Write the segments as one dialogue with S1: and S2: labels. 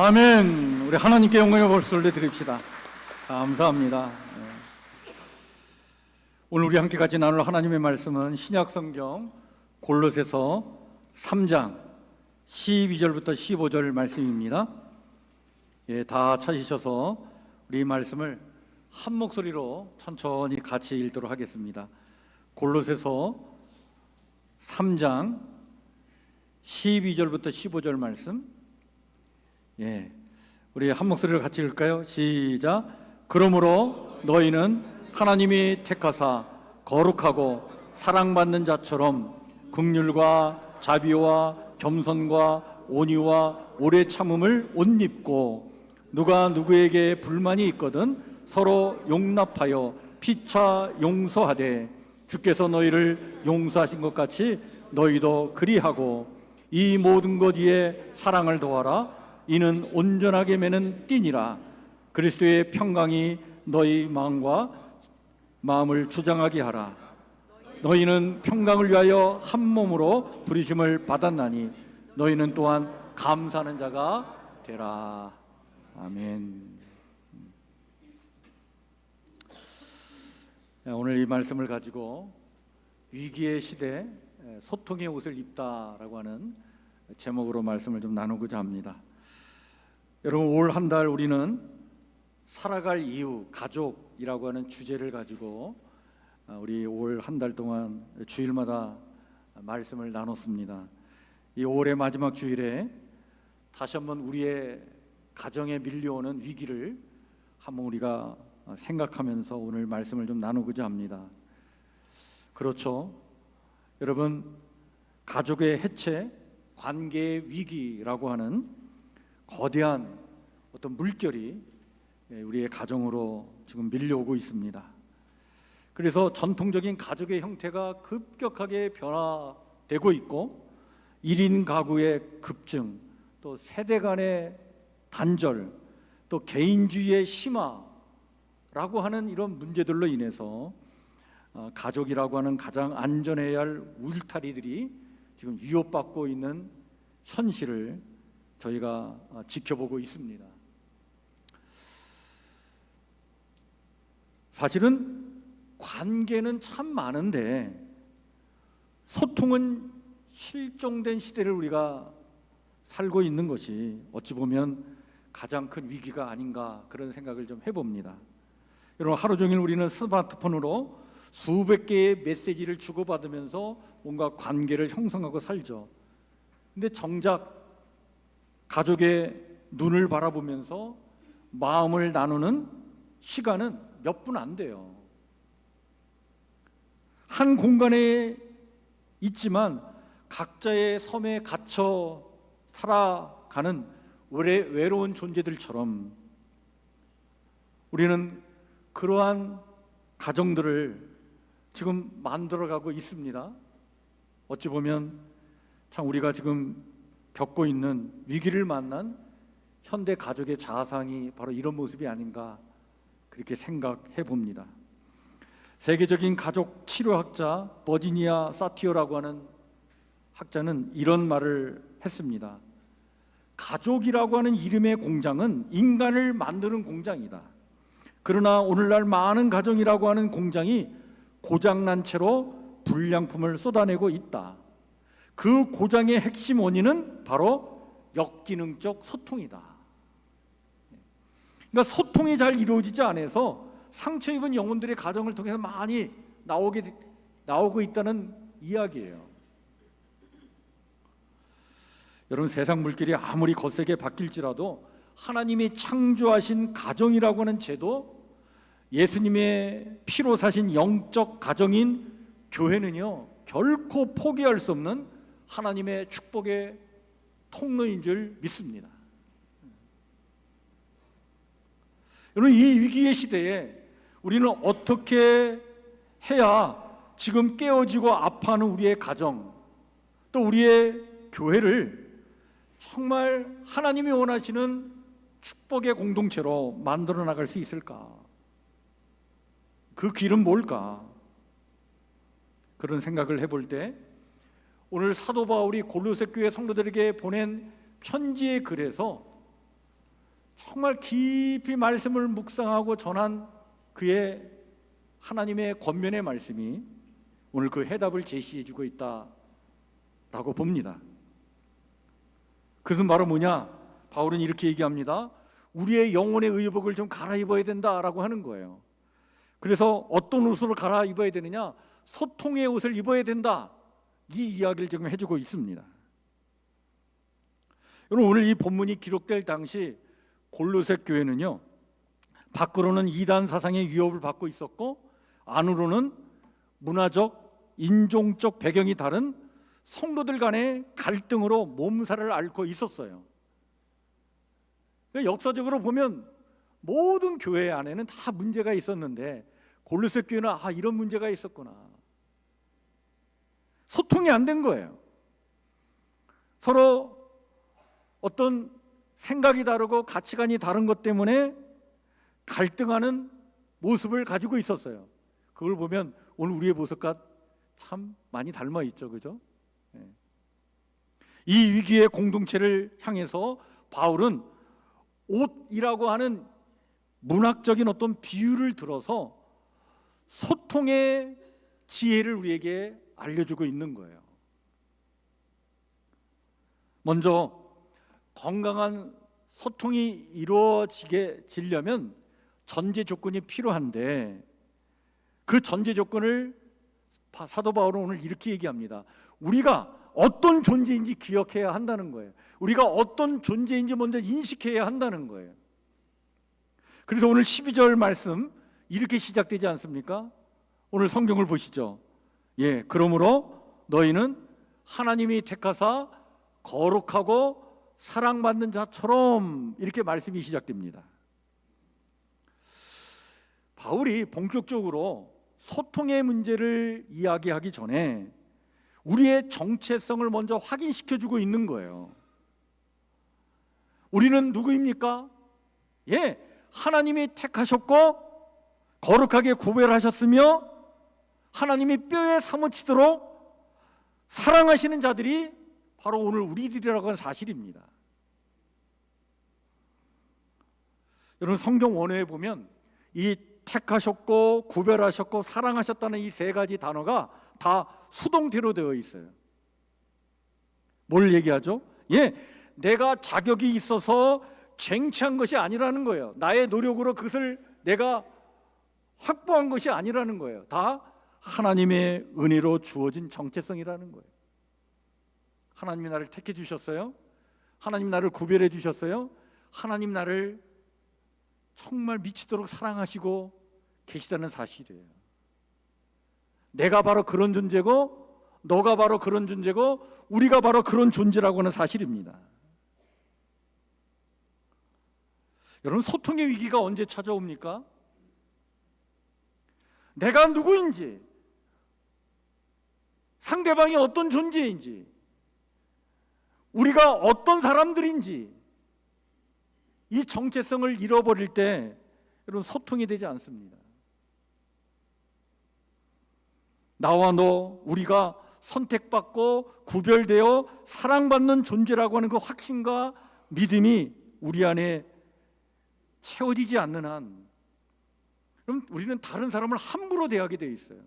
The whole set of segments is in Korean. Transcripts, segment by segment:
S1: 아멘. 우리 하나님께 영광의 박수를 내드립시다. 감사합니다. 오늘 우리 함께 같이 나눌 하나님의 말씀은 신약성경 골로새서 3장 12절부터 15절 말씀입니다. 다 찾으셔서 우리 말씀을 한 목소리로 천천히 같이 읽도록 하겠습니다. 골로새서 3장 12절부터 15절 말씀, 우리 한 목소리로 같이 읽을까요? 시작. 그러므로 너희는 하나님이 택하사 거룩하고 사랑받는 자처럼 긍휼과 자비와 겸손과 온유와 오래 참음을 옷 입고, 누가 누구에게 불만이 있거든 서로 용납하여 피차 용서하되, 주께서 너희를 용서하신 것 같이 너희도 그리하고, 이 모든 것 위에 사랑을 더하라. 이는 온전하게 매는 띠니라. 그리스도의 평강이 너희 마음을 주장하게 하라. 너희는 평강을 위하여 한 몸으로 부르심을 받았나니 너희는 또한 감사하는 자가 되라. 아멘. 오늘 이 말씀을 가지고 위기의 시대 소통의 옷을 입다라고 하는 제목으로 말씀을 좀 나누고자 합니다. 여러분, 올 한 달 우리는 살아갈 이유, 가족이라고 하는 주제를 가지고 우리 올 한 달 동안 주일마다 말씀을 나눴습니다. 이 올의 마지막 주일에 다시 한번 우리의 가정에 밀려오는 위기를 한번 우리가 생각하면서 오늘 말씀을 좀 나누고자 합니다. 그렇죠, 여러분, 가족의 해체, 관계의 위기라고 하는 거대한 어떤 물결이 우리의 가정으로 지금 밀려오고 있습니다. 그래서 전통적인 가족의 형태가 급격하게 변화되고 있고, 1인 가구의 급증, 또 세대 간의 단절, 또 개인주의의 심화라고 하는 이런 문제들로 인해서 가족이라고 하는 가장 안전해야 할 울타리들이 지금 위협받고 있는 현실을 저희가 지켜보고 있습니다. 사실은 관계는 참 많은데 소통은 실종된 시대를 우리가 살고 있는 것이 어찌 보면 가장 큰 위기가 아닌가, 그런 생각을 좀 해봅니다. 여러분, 하루 종일 우리는 스마트폰으로 수백 개의 메시지를 주고받으면서 뭔가 관계를 형성하고 살죠. 근데 정작 가족의 눈을 바라보면서 마음을 나누는 시간은 몇 분 안 돼요. 한 공간에 있지만 각자의 섬에 갇혀 살아가는 외로운 존재들처럼 우리는 그러한 가정들을 지금 만들어가고 있습니다. 어찌 보면 참 우리가 지금 겪고 있는 위기를 만난 현대 가족의 자상이 바로 이런 모습이 아닌가, 그렇게 생각해 봅니다. 세계적인 가족 치료학자 버지니아 사티어라고 하는 학자는 이런 말을 했습니다. 가족이라고 하는 이름의 공장은 인간을 만드는 공장이다. 그러나 오늘날 많은 가정이라고 하는 공장이 고장난 채로 불량품을 쏟아내고 있다. 그 고장의 핵심 원인은 바로 역기능적 소통이다. 그러니까 소통이 잘 이루어지지 않아서 상처 입은 영혼들의 가정을 통해서 많이 나오고 있다는 이야기예요. 여러분, 세상 물길이 아무리 거세게 바뀔지라도 하나님이 창조하신 가정이라고 하는 제도, 예수님의 피로 사신 영적 가정인 교회는요, 결코 포기할 수 없는 하나님의 축복의 통로인 줄 믿습니다. 여러분, 이 위기의 시대에 우리는 어떻게 해야 지금 깨어지고 아파하는 우리의 가정, 또 우리의 교회를 정말 하나님이 원하시는 축복의 공동체로 만들어 나갈 수 있을까? 그 길은 뭘까? 그런 생각을 해볼 때 오늘 사도 바울이 골로새 교회 성도들에게 보낸 편지의 글에서 정말 깊이 말씀을 묵상하고 전한 그의 하나님의 권면의 말씀이 오늘 그 해답을 제시해 주고 있다라고 봅니다. 그것은 바로 뭐냐? 바울은 이렇게 얘기합니다. 우리의 영혼의 의복을 좀 갈아입어야 된다라고 하는 거예요. 그래서 어떤 옷으로 갈아입어야 되느냐? 소통의 옷을 입어야 된다. 이 이야기를 지금 해주고 있습니다. 여러분, 오늘 이 본문이 기록될 당시 골로새 교회는요, 밖으로는 이단 사상의 위협을 받고 있었고 안으로는 문화적, 인종적 배경이 다른 성도들 간의 갈등으로 몸살을 앓고 있었어요. 역사적으로 보면 모든 교회 안에는 다 문제가 있었는데 골로새 교회는 이런 문제가 있었구나. 소통이 안 된 거예요. 서로 어떤 생각이 다르고 가치관이 다른 것 때문에 갈등하는 모습을 가지고 있었어요. 그걸 보면 오늘 우리의 모습과 참 많이 닮아 있죠, 그죠? 이 위기의 공동체를 향해서 바울은 옷이라고 하는 문학적인 어떤 비유를 들어서 소통의 지혜를 우리에게 알려주고 있는 거예요. 먼저 건강한 소통이 이루어지려면 전제 조건이 필요한데 그 전제 조건을 사도 바울은 오늘 이렇게 얘기합니다. 우리가 어떤 존재인지 기억해야 한다는 거예요. 우리가 어떤 존재인지 먼저 인식해야 한다는 거예요. 그래서 오늘 12절 말씀 이렇게 시작되지 않습니까? 오늘 성경을 보시죠. 그러므로 너희는 하나님이 택하사 거룩하고 사랑받는 자처럼, 이렇게 말씀이 시작됩니다. 바울이 본격적으로 소통의 문제를 이야기하기 전에 우리의 정체성을 먼저 확인시켜주고 있는 거예요. 우리는 누구입니까? 하나님이 택하셨고 거룩하게 구별하셨으며 하나님이 뼈에 사무치도록 사랑하시는 자들이 바로 오늘 우리들이라고 하는 사실입니다. 여러분, 성경 원어에 보면 이 택하셨고 구별하셨고 사랑하셨다는 이 세 가지 단어가 다 수동태로 되어 있어요. 뭘 얘기하죠? 내가 자격이 있어서 쟁취한 것이 아니라는 거예요. 나의 노력으로 그것을 내가 확보한 것이 아니라는 거예요. 다 하나님의 은혜로 주어진 정체성이라는 거예요. 하나님이 나를 택해 주셨어요. 하나님 나를 구별해 주셨어요. 하나님 나를 정말 미치도록 사랑하시고 계시다는 사실이에요. 내가 바로 그런 존재고 너가 바로 그런 존재고 우리가 바로 그런 존재라고 하는 사실입니다. 여러분, 소통의 위기가 언제 찾아옵니까? 내가 누구인지, 상대방이 어떤 존재인지, 우리가 어떤 사람들인지 이 정체성을 잃어버릴 때 여러분, 소통이 되지 않습니다. 나와 너, 우리가 선택받고 구별되어 사랑받는 존재라고 하는 그 확신과 믿음이 우리 안에 채워지지 않는 한 그럼 우리는 다른 사람을 함부로 대하게 돼 있어요.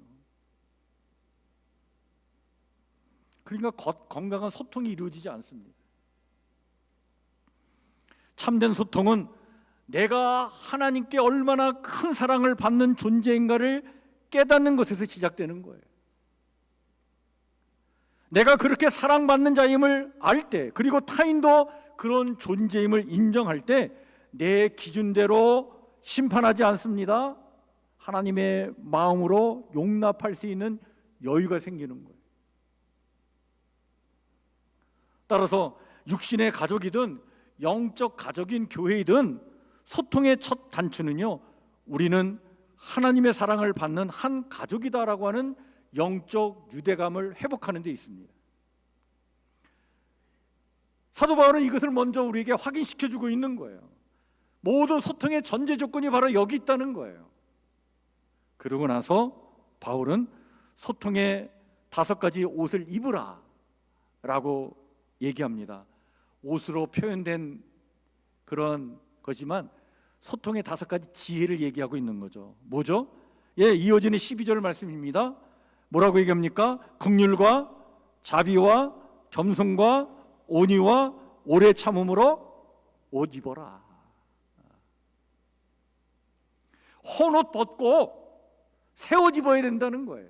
S1: 그러니까 건강한 소통이 이루어지지 않습니다. 참된 소통은 내가 하나님께 얼마나 큰 사랑을 받는 존재인가를 깨닫는 것에서 시작되는 거예요. 내가 그렇게 사랑받는 자임을 알 때, 그리고 타인도 그런 존재임을 인정할 때 내 기준대로 심판하지 않습니다. 하나님의 마음으로 용납할 수 있는 여유가 생기는 거예요. 따라서 육신의 가족이든 영적 가족인 교회이든 소통의 첫 단추는요, 우리는 하나님의 사랑을 받는 한 가족이다라고 하는 영적 유대감을 회복하는 데 있습니다. 사도 바울은 이것을 먼저 우리에게 확인시켜주고 있는 거예요. 모든 소통의 전제 조건이 바로 여기 있다는 거예요. 그러고 나서 바울은 소통의 5가지 옷을 입으라 라고 얘기합니다. 옷으로 표현된 그런 거지만 소통의 5가지 지혜를 얘기하고 있는 거죠. 뭐죠? 이어지는 12절 말씀입니다. 뭐라고 얘기합니까? 긍휼과 자비와 겸손과 온유와 오래 참음으로 옷 입어라. 헌옷 벗고 새 옷 입어야 된다는 거예요.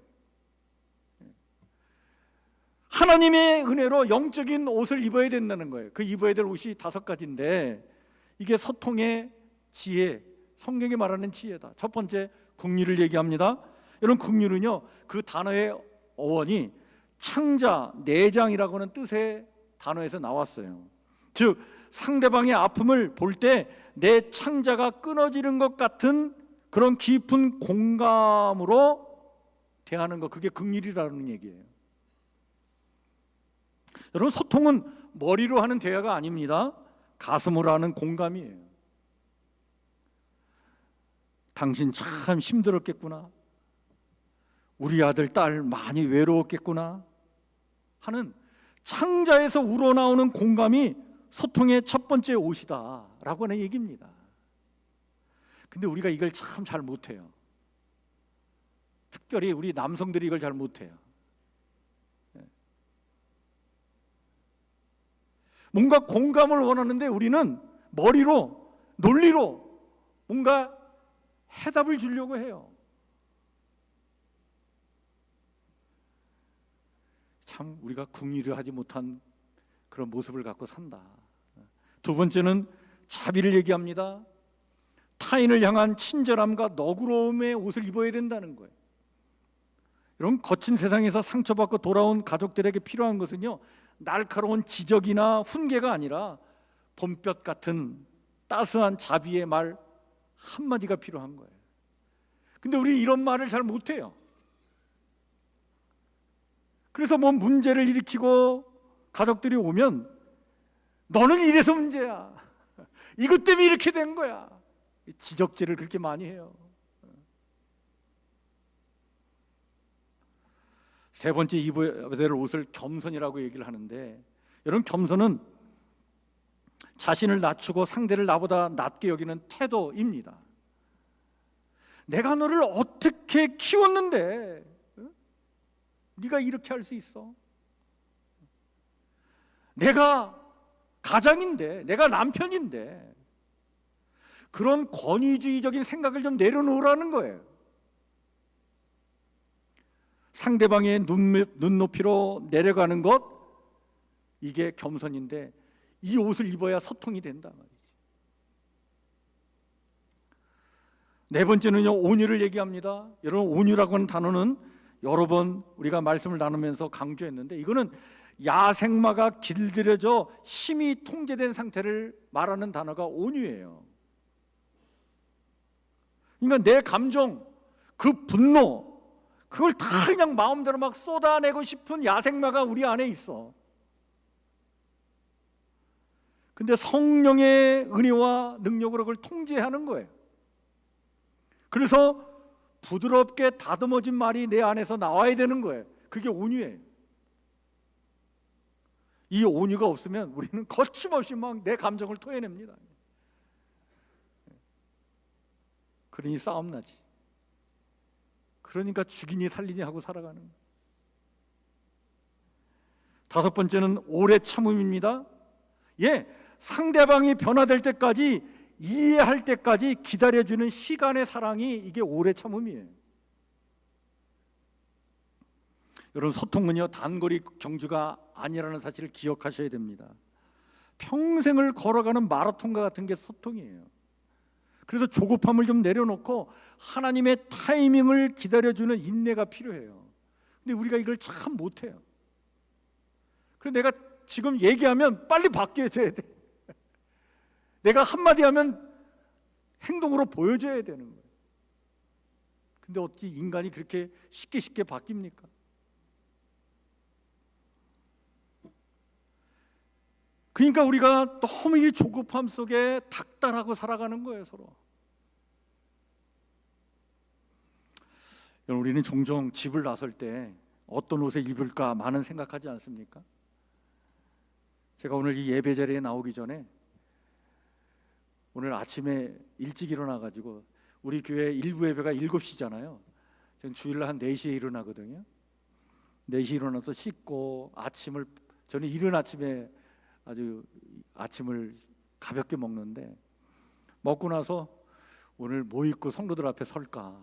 S1: 하나님의 은혜로 영적인 옷을 입어야 된다는 거예요. 그 입어야 될 옷이 5가지인데 이게 소통의 지혜, 성경이 말하는 지혜다. 첫 번째, 긍휼을 얘기합니다. 여러분, 긍휼은요, 그 단어의 어원이 창자, 내장이라고 하는 뜻의 단어에서 나왔어요. 즉, 상대방의 아픔을 볼 때 내 창자가 끊어지는 것 같은 그런 깊은 공감으로 대하는 것, 그게 긍휼이라는 얘기예요. 여러분, 소통은 머리로 하는 대화가 아닙니다. 가슴으로 하는 공감이에요. 당신 참 힘들었겠구나, 우리 아들 딸 많이 외로웠겠구나 하는 창자에서 우러나오는 공감이 소통의 첫 번째 옷이다 라고 하는 얘기입니다. 근데 우리가 이걸 참 잘 못해요. 특별히 우리 남성들이 이걸 잘 못해요. 뭔가 공감을 원하는데 우리는 머리로, 논리로 뭔가 해답을 주려고 해요. 참 우리가 긍휼을 하지 못한 그런 모습을 갖고 산다. 두 번째는 자비를 얘기합니다. 타인을 향한 친절함과 너그러움의 옷을 입어야 된다는 거예요. 이런 거친 세상에서 상처받고 돌아온 가족들에게 필요한 것은요, 날카로운 지적이나 훈계가 아니라 봄볕 같은 따스한 자비의 말 한마디가 필요한 거예요. 근데 우리 이런 말을 잘 못해요. 그래서 뭐 문제를 일으키고 가족들이 오면 너는 이래서 문제야, 이것 때문에 이렇게 된 거야, 지적질을 그렇게 많이 해요. 세 번째 입어야 될 옷을 겸손이라고 얘기를 하는데, 여러분, 겸손은 자신을 낮추고 상대를 나보다 낮게 여기는 태도입니다. 내가 너를 어떻게 키웠는데 네가 이렇게 할 수 있어? 내가 가장인데, 내가 남편인데, 그런 권위주의적인 생각을 좀 내려놓으라는 거예요. 상대방의 눈높이로 내려가는 것, 이게 겸손인데 이 옷을 입어야 소통이 된다 말이지. 네 번째는요, 온유를 얘기합니다. 여러분, 온유라고 하는 단어는 여러 번 우리가 말씀을 나누면서 강조했는데, 이거는 야생마가 길들여져 힘이 통제된 상태를 말하는 단어가 온유예요. 그러니까 내 감정, 그 분노, 그걸 다 그냥 마음대로 막 쏟아내고 싶은 야생마가 우리 안에 있어. 근데 성령의 은혜와 능력으로 그걸 통제하는 거예요. 그래서 부드럽게 다듬어진 말이 내 안에서 나와야 되는 거예요. 그게 온유예요. 이 온유가 없으면 우리는 거침없이 막 내 감정을 토해냅니다. 그러니 싸움 나지. 그러니까 죽이니 살리니 하고 살아가는 거예요. 다섯 번째는 오래 참음입니다. 상대방이 변화될 때까지, 이해할 때까지 기다려주는 시간의 사랑이, 이게 오래 참음이에요. 여러분, 소통은요, 단거리 경주가 아니라는 사실을 기억하셔야 됩니다. 평생을 걸어가는 마라톤과 같은 게 소통이에요. 그래서 조급함을 좀 내려놓고 하나님의 타이밍을 기다려주는 인내가 필요해요. 근데 우리가 이걸 참 못해요. 그래서 내가 지금 얘기하면 빨리 바뀌어져야 돼. 내가 한마디 하면 행동으로 보여줘야 되는 거예요. 근데 어찌 인간이 그렇게 쉽게 바뀝니까? 그러니까 우리가 너무 이 조급함 속에 닥달하고 살아가는 거예요, 서로. 우리는 종종 집을 나설 때 어떤 옷을 입을까 많은 생각하지 않습니까? 제가 오늘 이 예배 자리에 나오기 전에 오늘 아침에 일찍 일어나가지고 우리 교회 일부 예배가 7시잖아요. 저는 주일날 한 4시에 일어나거든요. 4시 일어나서 씻고 아침을, 저는 이른 아침에 아주 아침을 가볍게 먹는데, 먹고 나서 오늘 뭐 입고 성도들 앞에 설까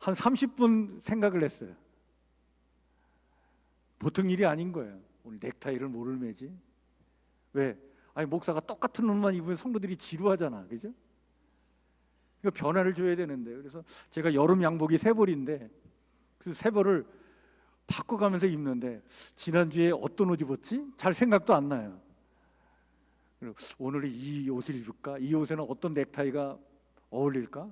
S1: 한 30분 생각을 했어요. 보통 일이 아닌 거예요. 오늘 넥타이를 뭐를 매지? 왜? 아니 목사가 똑같은 옷만 입으면 성도들이 지루하잖아, 그죠? 이거 변화를 줘야 되는데, 그래서 제가 여름 양복이 3벌인데 그 3벌을 바꿔가면서 입는데 지난주에 어떤 옷 입었지? 잘 생각도 안 나요. 오늘 이 옷을 입을까? 이 옷에는 어떤 넥타이가 어울릴까?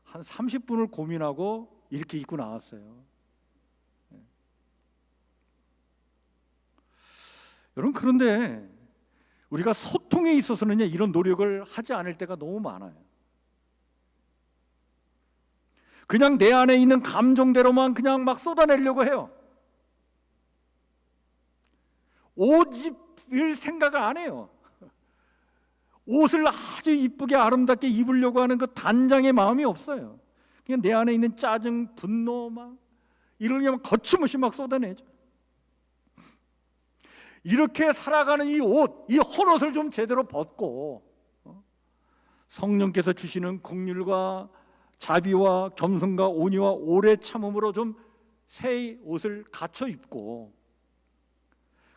S1: 한 30분을 고민하고 이렇게 입고 나왔어요. 여러분, 그런데 우리가 소통에 있어서는 이런 노력을 하지 않을 때가 너무 많아요. 그냥 내 안에 있는 감정대로만 그냥 막 쏟아내려고 해요. 옷 입을 생각을 안 해요. 옷을 아주 이쁘게 아름답게 입으려고 하는 그 단장의 마음이 없어요. 그냥 내 안에 있는 짜증, 분노 막 이러려면 거침없이 막 쏟아내죠. 이렇게 살아가는 이 옷, 이 헌옷을 좀 제대로 벗고 성령께서 주시는 긍휼과 자비와 겸손과 온유와 오래 참음으로 좀 새 옷을 갖춰 입고,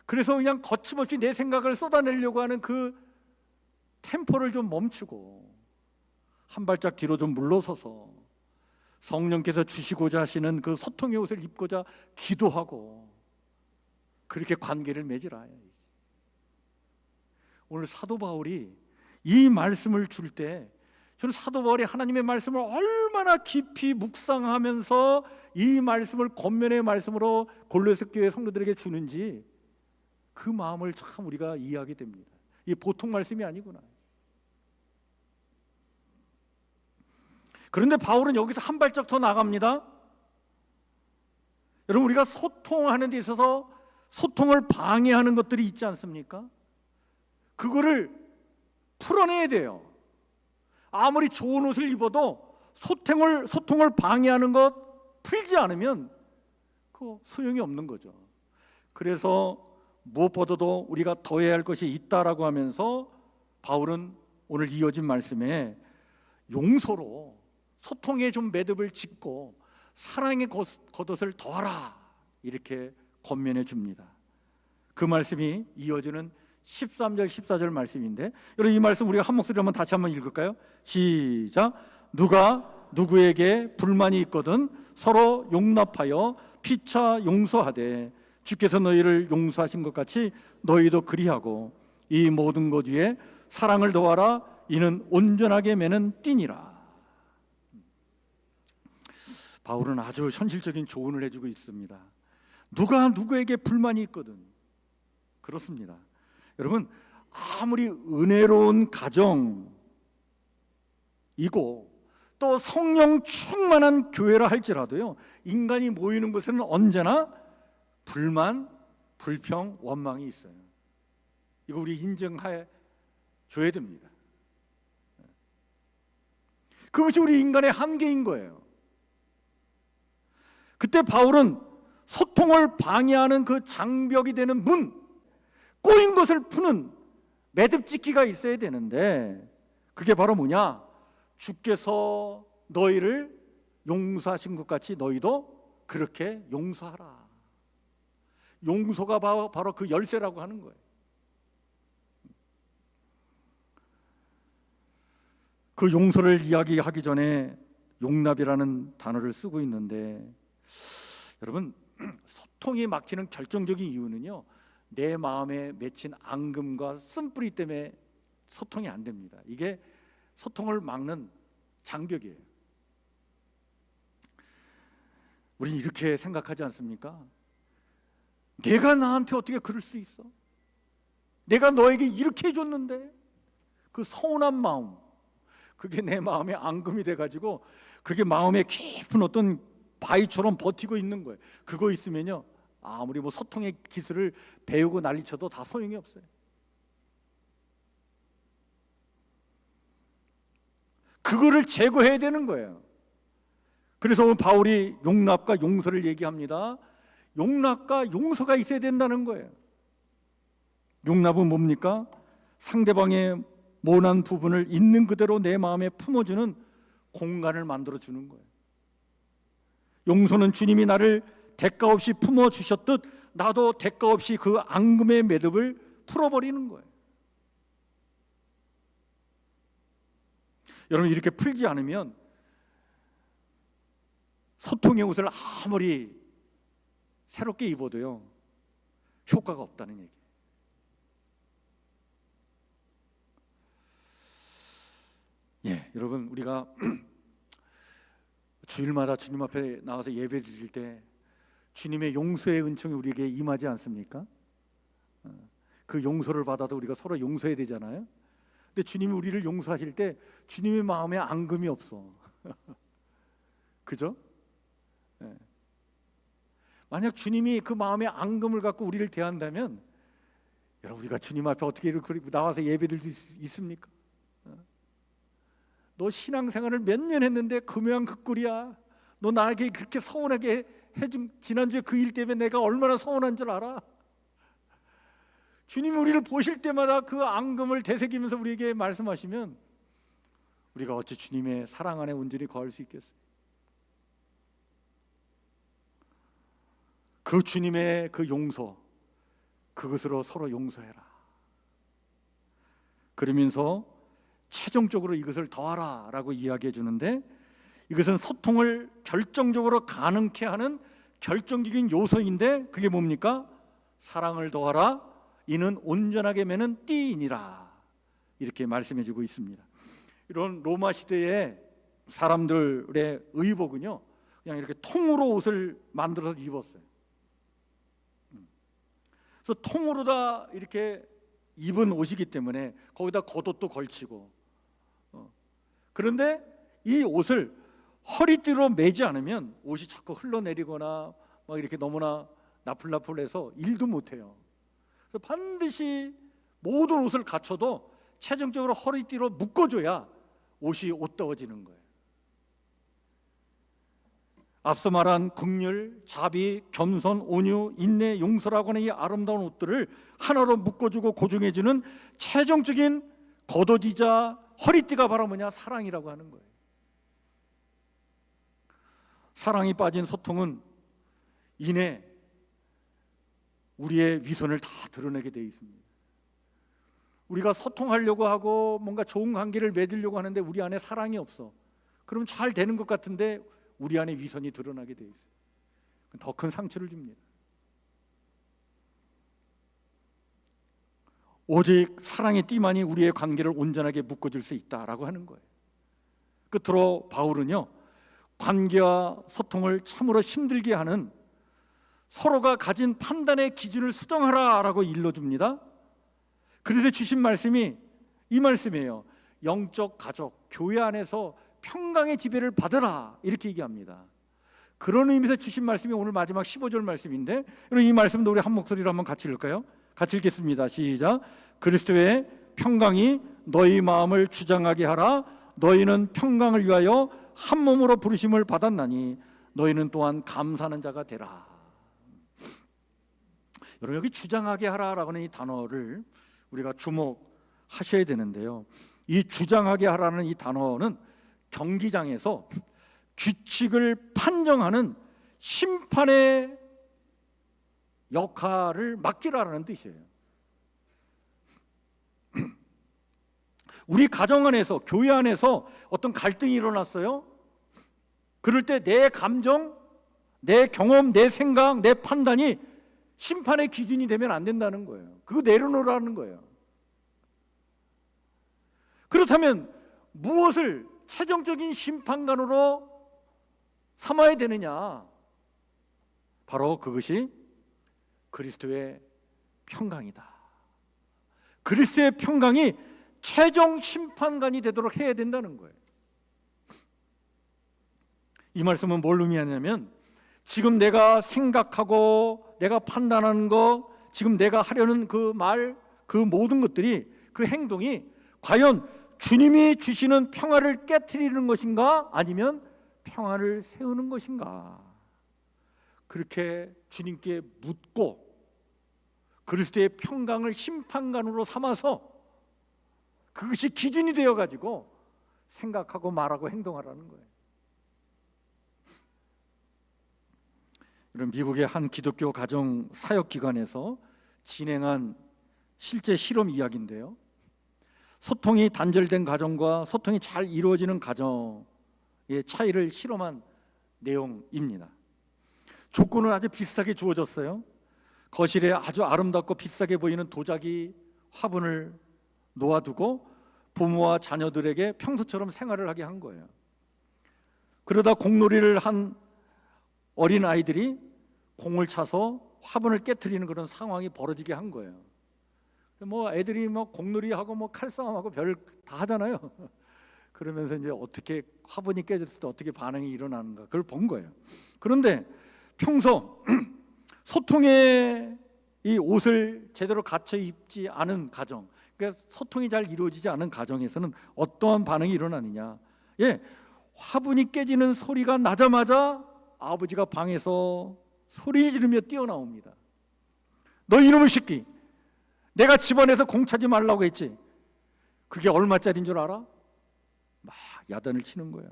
S1: 그래서 그냥 거침없이 내 생각을 쏟아내려고 하는 그 템포를 좀 멈추고 한 발짝 뒤로 좀 물러서서 성령께서 주시고자 하시는 그 소통의 옷을 입고자 기도하고 그렇게 관계를 맺으라. 오늘 사도 바울이 이 말씀을 줄 때 저는 사도 바울이 하나님의 말씀을 얼마나 깊이 묵상하면서 이 말씀을 권면의 말씀으로 골로새 교회 성도들에게 주는지 그 마음을 참 우리가 이해하게 됩니다. 이게 보통 말씀이 아니구나. 그런데 바울은 여기서 한 발짝 더 나갑니다. 여러분, 우리가 소통하는 데 있어서 소통을 방해하는 것들이 있지 않습니까? 그거를 풀어내야 돼요. 아무리 좋은 옷을 입어도 소통을 방해하는 것 풀지 않으면 그 소용이 없는 거죠. 그래서 무엇보다도 우리가 더해야 할 것이 있다라고 하면서 바울은 오늘 이어진 말씀에 용서로 소통에 좀 매듭을 짓고 사랑의 겉옷을 더하라 이렇게 권면해 줍니다. 그 말씀이 이어지는 13절 14절 말씀인데, 여러분 이 말씀 우리가 한 목소리로 다시 한번 읽을까요? 시작. 누가 누구에게 불만이 있거든 서로 용납하여 피차 용서하되 주께서 너희를 용서하신 것 같이 너희도 그리하고 이 모든 것 위에 사랑을 더하라. 이는 온전하게 매는 띠니라. 바울은 아주 현실적인 조언을 해주고 있습니다. 누가 누구에게 불만이 있거든, 그렇습니다. 여러분, 아무리 은혜로운 가정이고 또 성령 충만한 교회라 할지라도요, 인간이 모이는 곳에는 언제나 불만, 불평, 원망이 있어요. 이거 우리 인정해 줘야 됩니다. 그것이 우리 인간의 한계인 거예요. 그때 바울은 소통을 방해하는 그 장벽이 되는 문, 꼬인 것을 푸는 매듭짓기가 있어야 되는데, 그게 바로 뭐냐? 주께서 너희를 용서하신 것 같이 너희도 그렇게 용서하라. 용서가 바로 그 열쇠라고 하는 거예요. 그 용서를 이야기하기 전에 용납이라는 단어를 쓰고 있는데, 여러분, 소통이 막히는 결정적인 이유는요, 내 마음에 맺힌 앙금과 쓴뿌리 때문에 소통이 안 됩니다. 이게 소통을 막는 장벽이에요. 우리는 이렇게 생각하지 않습니까? 내가 나한테 어떻게 그럴 수 있어? 내가 너에게 이렇게 해줬는데. 그 서운한 마음, 그게 내 마음에 앙금이 돼가지고 그게 마음에 깊은 어떤 바위처럼 버티고 있는 거예요. 그거 있으면요, 아무리 뭐 소통의 기술을 배우고 난리쳐도 다 소용이 없어요. 그거를 제거해야 되는 거예요. 그래서 바울이 용납과 용서를 얘기합니다. 용납과 용서가 있어야 된다는 거예요. 용납은 뭡니까? 상대방의 모난 부분을 있는 그대로 내 마음에 품어주는 공간을 만들어주는 거예요. 용서는 주님이 나를 대가 없이 품어주셨듯 나도 대가 없이 그 앙금의 매듭을 풀어버리는 거예요. 여러분, 이렇게 풀지 않으면 소통의 옷을 아무리 새롭게 입어도요 효과가 없다는 얘기예요. 예, 여러분, 우리가 주일마다 주님 앞에 나와서 예배 드릴 때 주님의 용서의 은총이 우리에게 임하지 않습니까? 그 용서를 받아도 우리가 서로 용서해야 되잖아요. 근데 주님이 우리를 용서하실 때 주님의 마음에 앙금이 없어. 그죠? 예. 만약 주님이 그 마음에 앙금을 갖고 우리를 대한다면, 여러분, 우리가 주님 앞에 어떻게 이렇게 나와서 예배드릴 수 있습니까? 너 신앙생활을 몇 년 했는데 그 모양 그 꼴이야. 너 나에게 그렇게 서운하게 해준 지난주에 그 일 때문에 내가 얼마나 서운한 줄 알아? 주님이 우리를 보실 때마다 그 앙금을 되새기면서 우리에게 말씀하시면 우리가 어찌 주님의 사랑 안에 온전히 거할 수 있겠어요? 그 주님의 그 용서, 그것으로 서로 용서해라. 그러면서 최종적으로 이것을 더하라 라고 이야기해 주는데, 이것은 소통을 결정적으로 가능케 하는 결정적인 요소인데, 그게 뭡니까? 사랑을 더하라, 이는 온전하게 매는 띠이니라, 이렇게 말씀해 주고 있습니다. 이런 로마 시대의 사람들의 의복은요 그냥 이렇게 통으로 옷을 만들어서 입었어요. 그래서 통으로 다 이렇게 입은 옷이기 때문에 거기다 겉옷도 걸치고, 그런데 이 옷을 허리띠로 매지 않으면 옷이 자꾸 흘러내리거나 막 이렇게 너무나 나풀나풀해서 일도 못해요. 그래서 반드시 모든 옷을 갖춰도 최종적으로 허리띠로 묶어줘야 옷이 옷다워지는 거예요. 앞서 말한 긍휼, 자비, 겸손, 온유, 인내, 용서라고 하는 이 아름다운 옷들을 하나로 묶어주고 고정해주는 최종적인 겉옷이자 허리띠가 바로 뭐냐? 사랑이라고 하는 거예요. 사랑이 빠진 소통은 이내 우리의 위선을 다 드러내게 되어 있습니다. 우리가 소통하려고 하고 뭔가 좋은 관계를 맺으려고 하는데 우리 안에 사랑이 없어. 그럼 잘 되는 것 같은데 우리 안에 위선이 드러나게 되어 있어요. 더 큰 상처를 줍니다. 오직 사랑의 띠만이 우리의 관계를 온전하게 묶어줄 수 있다라고 하는 거예요. 끝으로 바울은요, 관계와 소통을 참으로 힘들게 하는 서로가 가진 판단의 기준을 수정하라라고 일러줍니다. 그래서 주신 말씀이 이 말씀이에요. 영적 가족, 교회 안에서 평강의 지배를 받으라, 이렇게 얘기합니다. 그런 의미에서 주신 말씀이 오늘 마지막 15절 말씀인데, 이 말씀도 우리 한 목소리로 한번 같이 읽을까요? 같이 읽겠습니다. 시작. 그리스도의 평강이 너희 마음을 주장하게 하라. 너희는 평강을 위하여 한 몸으로 부르심을 받았나니 너희는 또한 감사하는 자가 되라. 여러분, 여기 주장하게 하라라고 하는 이 단어를 우리가 주목하셔야 되는데요, 이 주장하게 하라는 이 단어는 경기장에서 규칙을 판정하는 심판의 역할을 맡기라는 뜻이에요. 우리 가정 안에서, 교회 안에서 어떤 갈등이 일어났어요. 그럴 때 내 감정, 내 경험, 내 생각, 내 판단이 심판의 기준이 되면 안 된다는 거예요. 그거 내려놓으라는 거예요. 그렇다면 무엇을 최종적인 심판관으로 삼아야 되느냐? 바로 그것이 그리스도의 평강이다. 그리스도의 평강이 최종 심판관이 되도록 해야 된다는 거예요. 이 말씀은 뭘 의미하냐면, 지금 내가 생각하고 내가 판단하는 거, 지금 내가 하려는 그 말, 그 모든 것들이, 그 행동이 과연 주님이 주시는 평화를 깨트리는 것인가? 아니면 평화를 세우는 것인가? 그렇게 주님께 묻고 그리스도의 평강을 심판관으로 삼아서 그것이 기준이 되어가지고 생각하고 말하고 행동하라는 거예요. 이런 미국의 한 기독교 가정 사역기관에서 진행한 실제 실험 이야기인데요, 소통이 단절된 가정과 소통이 잘 이루어지는 가정의 차이를 실험한 내용입니다. 조건은 아주 비슷하게 주어졌어요. 거실에 아주 아름답고 비싸게 보이는 도자기 화분을 놓아두고 부모와 자녀들에게 평소처럼 생활을 하게 한 거예요. 그러다 공놀이를 한 어린 아이들이 공을 차서 화분을 깨트리는 그런 상황이 벌어지게 한 거예요. 뭐 애들이 뭐 공놀이하고 뭐 칼싸움하고 별 다 하잖아요. 그러면서 이제 어떻게 화분이 깨졌을 때 어떻게 반응이 일어나는가 그걸 본 거예요. 그런데 평소 소통의 이 옷을 제대로 갖춰 입지 않은 가정, 그러니까 소통이 잘 이루어지지 않은 가정에서는 어떠한 반응이 일어나느냐? 화분이 깨지는 소리가 나자마자 아버지가 방에서 소리 지르며 뛰어나옵니다. 너 이놈의 새끼, 내가 집안에서 공 차지 말라고 했지. 그게 얼마짜리인 줄 알아? 막 야단을 치는 거예요.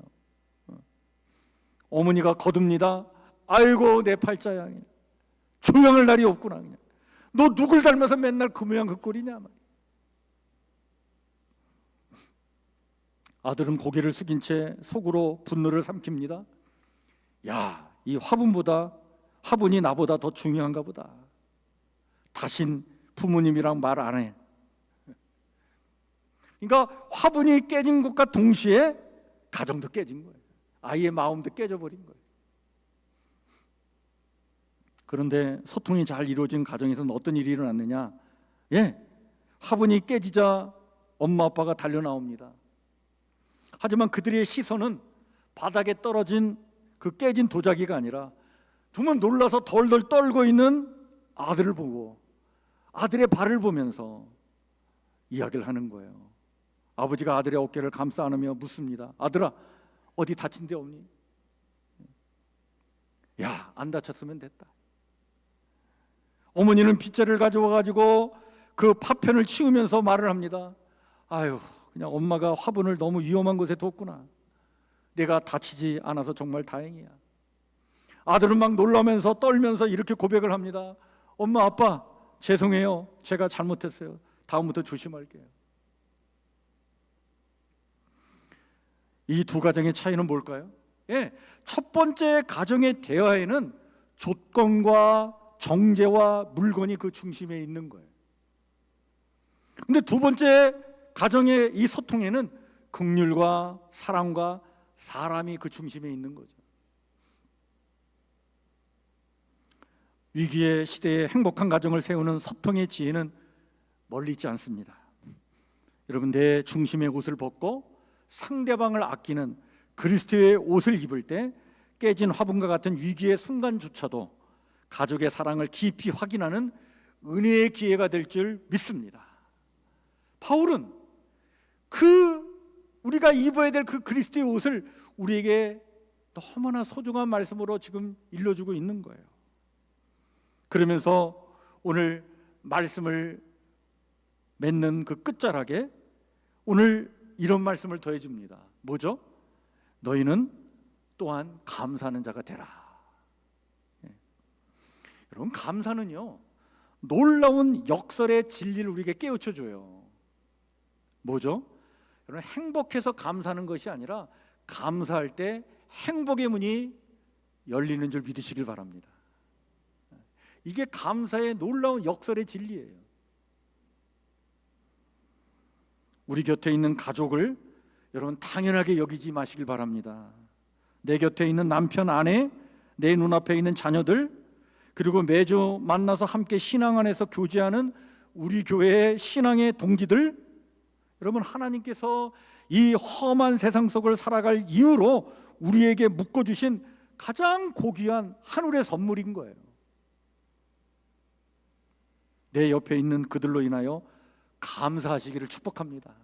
S1: 어머니가 거둡니다. 아이고 내 팔자야, 조용할 날이 없구나. 그냥. 너 누굴 닮아서 맨날 그 모양 그 꼴이냐. 아들은 고개를 숙인 채 속으로 분노를 삼킵니다. 야, 이 화분이 나보다 더 중요한가 보다. 다신 부모님이랑 말 안 해. 그러니까 화분이 깨진 것과 동시에 가정도 깨진 거예요. 아이의 마음도 깨져버린 거예요. 그런데 소통이 잘 이루어진 가정에서는 어떤 일이 일어났느냐? 화분이 깨지자 엄마 아빠가 달려 나옵니다. 하지만 그들의 시선은 바닥에 떨어진 그 깨진 도자기가 아니라 정말 놀라서 덜덜 떨고 있는 아들을 보고 아들의 발을 보면서 이야기를 하는 거예요. 아버지가 아들의 어깨를 감싸 안으며 묻습니다. 아들아, 어디 다친 데 없니? 야, 안 다쳤으면 됐다. 어머니는 빗자루를 가져와가지고 그 파편을 치우면서 말을 합니다. 아유, 그냥 엄마가 화분을 너무 위험한 곳에 뒀구나. 내가 다치지 않아서 정말 다행이야. 아들은 막 놀라면서 떨면서 이렇게 고백을 합니다. 엄마, 아빠, 죄송해요. 제가 잘못했어요. 다음부터 조심할게요. 이 두 가정의 차이는 뭘까요? 첫 번째 가정의 대화에는 조건과 정죄와 물건이 그 중심에 있는 거예요. 근데 두 번째 가정의 이 소통에는 긍휼과 사랑과 사람이 그 중심에 있는 거죠. 위기의 시대에 행복한 가정을 세우는 소통의 지혜는 멀리 있지 않습니다. 여러분, 내 중심의 옷을 벗고 상대방을 아끼는 그리스도의 옷을 입을 때 깨진 화분과 같은 위기의 순간조차도 가족의 사랑을 깊이 확인하는 은혜의 기회가 될 줄 믿습니다. 바울은 우리가 입어야 될 그 그리스도의 옷을 우리에게 너무나 소중한 말씀으로 지금 일러주고 있는 거예요. 그러면서 오늘 말씀을 맺는 그 끝자락에 오늘 이런 말씀을 더해줍니다. 뭐죠? 너희는 또한 감사하는 자가 되라. 여러분, 감사는요, 놀라운 역설의 진리를 우리에게 깨우쳐줘요. 뭐죠? 여러분, 행복해서 감사하는 것이 아니라 감사할 때 행복의 문이 열리는 줄 믿으시길 바랍니다. 이게 감사의 놀라운 역설의 진리예요. 우리 곁에 있는 가족을 여러분 당연하게 여기지 마시길 바랍니다. 내 곁에 있는 남편, 아내, 내 눈앞에 있는 자녀들, 그리고 매주 만나서 함께 신앙 안에서 교제하는 우리 교회의 신앙의 동지들, 여러분, 하나님께서 이 험한 세상 속을 살아갈 이유로 우리에게 묶어주신 가장 고귀한 하늘의 선물인 거예요. 내 옆에 있는 그들로 인하여 감사하시기를 축복합니다.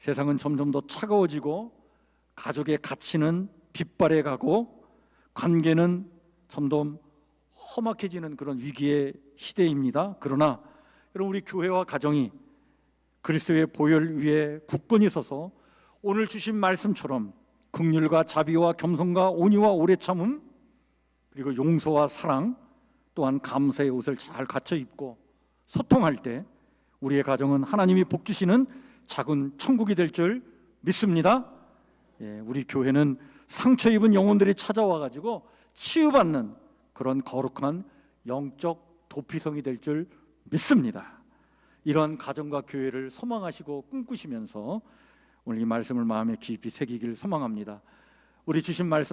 S1: 세상은 점점 더 차가워지고 가족의 가치는 빗발해 가고 관계는 점점 험악해지는 그런 위기의 시대입니다. 그러나 여러분, 우리 교회와 가정이 그리스도의 보혈 위에 굳건히 서서 오늘 주신 말씀처럼 긍휼과 자비와 겸손과 온유와 오래 참음, 그리고 용서와 사랑, 또한 감사의 옷을 잘 갖춰 입고 소통할 때 우리의 가정은 하나님이 복 주시는 작은 천국이 될 줄 믿습니다. 우리 교회는 상처 입은 영혼들이 찾아와 가지고 치유받는 그런 거룩한 영적 도피성이 될 줄 믿습니다. 이런 가정과 교회를 소망하시고 꿈꾸시면서 오늘 이 말씀을 마음에 깊이 새기길 소망합니다. 우리 주신 말씀